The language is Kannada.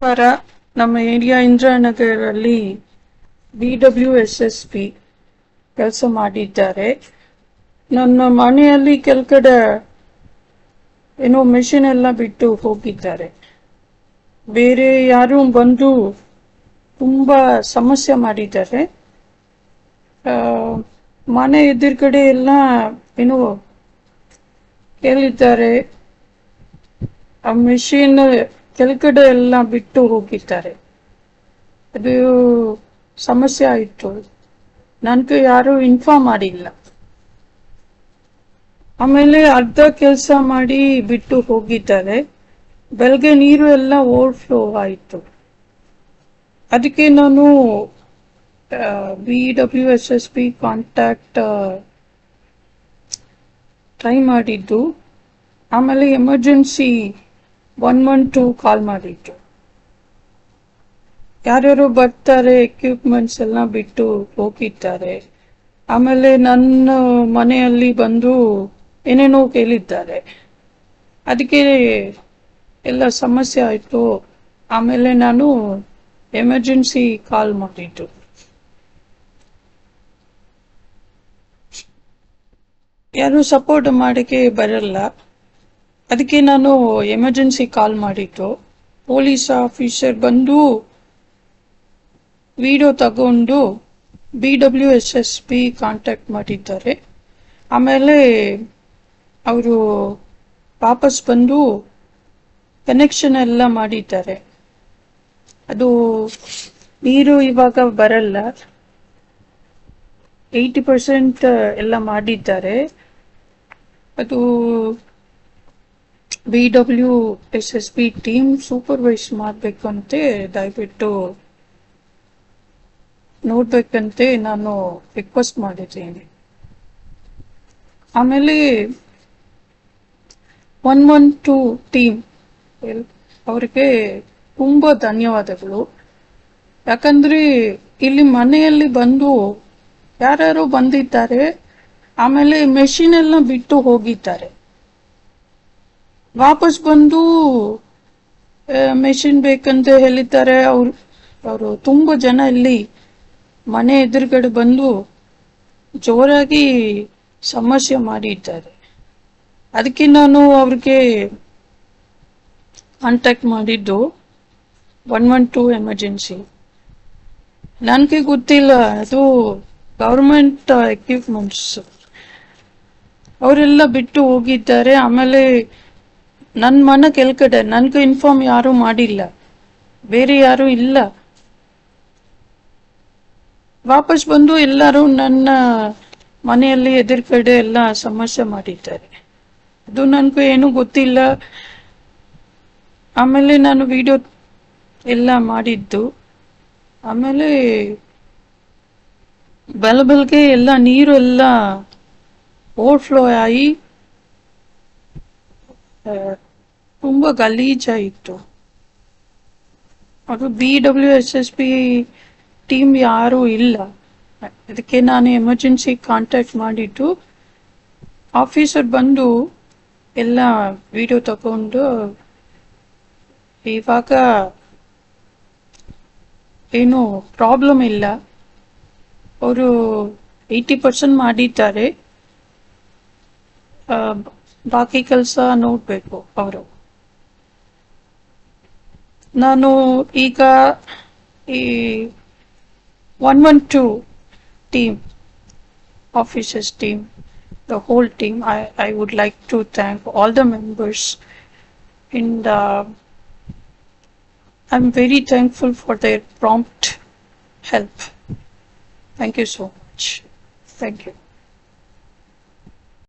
ವಾರ ನಮ್ಮ ಏರಿಯಾ ಇಂದ್ರಾನಗರಲ್ಲಿ BWSSP ಕೆಲಸ ಮಾಡಿದ್ದಾರೆ. ನನ್ನ ಮನೆಯಲ್ಲಿ ಕೆಳಗಡೆ ಏನೋ ಮೆಷಿನ್ ಎಲ್ಲ ಬಿಟ್ಟು ಹೋಗಿದ್ದಾರೆ. ಬೇರೆ ಯಾರು ಬಂದು ತುಂಬಾ ಸಮಸ್ಯೆ ಮಾಡಿದ್ದಾರೆ. ಮನೆ ಎದುರುಗಡೆ ಎಲ್ಲ ಏನೋ ಕೇಳಿದ್ದಾರೆ. ಆ ಮೆಷಿನ್ ಕೆಳಗಡೆ ಎಲ್ಲ ಬಿಟ್ಟು ಹೋಗಿದ್ದಾರೆ. ಅದು ಸಮಸ್ಯೆ ಆಯಿತು. ನನಗೆ ಯಾರು ಇನ್ಫಾರ್ಮ್ ಮಾಡಿಲ್ಲ. ಆಮೇಲೆ ಅರ್ಧ ಕೆಲಸ ಮಾಡಿ ಬಿಟ್ಟು ಹೋಗಿದ್ದಾರೆ. ಬೆಳಗ್ಗೆ ನೀರು ಎಲ್ಲ ಓವರ್ಫ್ಲೋ ಆಯಿತು. ಅದಕ್ಕೆ ನಾನು BWSSP ಕಾಂಟ್ಯಾಕ್ಟ್ ಟ್ರೈ ಮಾಡಿದ್ದು. ಆಮೇಲೆ ಎಮರ್ಜೆನ್ಸಿ 112 ಕಾಲ್ ಮಾಡಿದ್ದು. ಯಾರ್ಯಾರು ಬರ್ತಾರೆ, ಎಕ್ವಿಪ್ಮೆಂಟ್ಸ್ ಎಲ್ಲ ಬಿಟ್ಟು ಹೋಗಿದ್ದಾರೆ. ಆಮೇಲೆ ನನ್ನ ಮನೆಯಲ್ಲಿ ಬಂದು ಏನೇನೋ ಕೇಳಿದ್ದಾರೆ. ಅದಕ್ಕೆ ಎಲ್ಲ ಸಮಸ್ಯೆ ಆಯಿತು. ಆಮೇಲೆ ನಾನು ಎಮರ್ಜೆನ್ಸಿ ಕಾಲ್ ಮಾಡಿದ್ದು. ಯಾರು ಸಪೋರ್ಟ್ ಮಾಡೋಕ್ಕೆ ಬರಲ್ಲ. ಅದಕ್ಕೆ ನಾನು ಎಮರ್ಜೆನ್ಸಿ ಕಾಲ್ ಮಾಡಿದ್ದು. ಪೊಲೀಸ್ ಆಫೀಸರ್ ಬಂದು ವಿಡಿಯೋ ತಗೊಂಡು BWSSP ಕಾಂಟ್ಯಾಕ್ಟ್ ಮಾಡಿದ್ದಾರೆ. ಆಮೇಲೆ ಅವರು ವಾಪಸ್ ಬಂದು ಕನೆಕ್ಷನ್ ಎಲ್ಲ ಮಾಡಿದ್ದಾರೆ. ಅದು ನೀರು ಇವಾಗ ಬರಲ್ಲ. 80% ಎಲ್ಲ ಮಾಡಿದ್ದಾರೆ. ಅದು BWSSP ಟೀಮ್ ಸೂಪರ್ವೈಸ್ ಮಾಡಬೇಕಂತೆ, ದಯವಿಟ್ಟು ನೋಡ್ಬೇಕಂತೆ ನಾನು ರಿಕ್ವೆಸ್ಟ್ ಮಾಡಿದ್ದೀನಿ. ಆಮೇಲೆ 112 ಟೀಮ್ ಅವರಿಗೆ ತುಂಬಾ ಧನ್ಯವಾದಗಳು. ಯಾಕಂದ್ರೆ ಇಲ್ಲಿ ಮನೆಯಲ್ಲಿ ಬಂದು ಯಾರ್ಯಾರು ಬಂದಿದ್ದಾರೆ. ಆಮೇಲೆ ಮೆಷಿನ್ ಎಲ್ಲ ಬಿಟ್ಟು ಹೋಗಿದ್ದಾರೆ. ವಾಪಸ್ ಬಂದು ಮೆಷಿನ್ ಬೇಕಂತ ಹೇಳಿದ್ದಾರೆ. ಅವರು ತುಂಬಾ ಜನ ಇಲ್ಲಿ ಮನೆ ಎದುರುಗಡೆ ಬಂದು ಜೋರಾಗಿ ಸಮಸ್ಯೆ ಮಾಡಿದ್ದಾರೆ. ಅದಕ್ಕೆ ನಾನು ಅವ್ರಿಗೆ ಕಾಂಟ್ಯಾಕ್ಟ್ ಮಾಡಿದ್ದು 112 ಎಮರ್ಜೆನ್ಸಿ. ನನಗೆ ಗೊತ್ತಿಲ್ಲ, ಅದು ಗವರ್ಮೆಂಟ್ ಎಕ್ವಿಪ್ಮೆಂಟ್ಸ್. ಅವರೆಲ್ಲ ಬಿಟ್ಟು ಹೋಗಿದ್ದಾರೆ. ಆಮೇಲೆ ನನ್ನ ಮನೆ ಕೆಳಗಡೆ ನನಗೆ ಇನ್ಫಾರ್ಮ್ ಯಾರು ಮಾಡಿಲ್ಲ. ಬೇರೆ ಯಾರು ಇಲ್ಲ. ವಾಪಸ್ ಬಂದು ಎಲ್ಲರೂ ನನ್ನ ಮನೆಯಲ್ಲಿ ಎದುರುಗಡೆ ಎಲ್ಲ ಸಮಸ್ಯೆ ಮಾಡಿದ್ದಾರೆ. ಅದು ನನಗೂ ಏನೂ ಗೊತ್ತಿಲ್ಲ. ಆಮೇಲೆ ನಾನು ವಿಡಿಯೋ ಎಲ್ಲ ಮಾಡಿದ್ದು. ಆಮೇಲೆ ಬೆಳಗ್ಗೆ ಎಲ್ಲ ನೀರು ಎಲ್ಲ ಓವರ್ಫ್ಲೋ ಆಗಿ ತುಂಬಾ ಗಲೀಜಾಯಿತು. ಅದು BWSSP ಟೀಮ್ ಯಾರು ಇಲ್ಲ. ಅದಕ್ಕೆ ನಾನು ಎಮರ್ಜೆನ್ಸಿ ಕಾಂಟ್ಯಾಕ್ಟ್ ಮಾಡಿದ್ದು. ಆಫೀಸರ್ ಬಂದು ಎಲ್ಲ ವಿಡಿಯೋ ತಗೊಂಡು ಇವಾಗ ಏನು ಪ್ರಾಬ್ಲಮ್ ಇಲ್ಲ. ಅವರು 80% ಮಾಡಿದ್ದಾರೆ. ಬಾಕಿ ಕೆಲಸ ನೋಡ್ಬೇಕು ಅವರು. ನಾನು ಈಗ ಈ 112 team, officers team, the whole team, I would like to thank all the members. And I'm very thankful for their prompt help. Thank you so much. Thank you.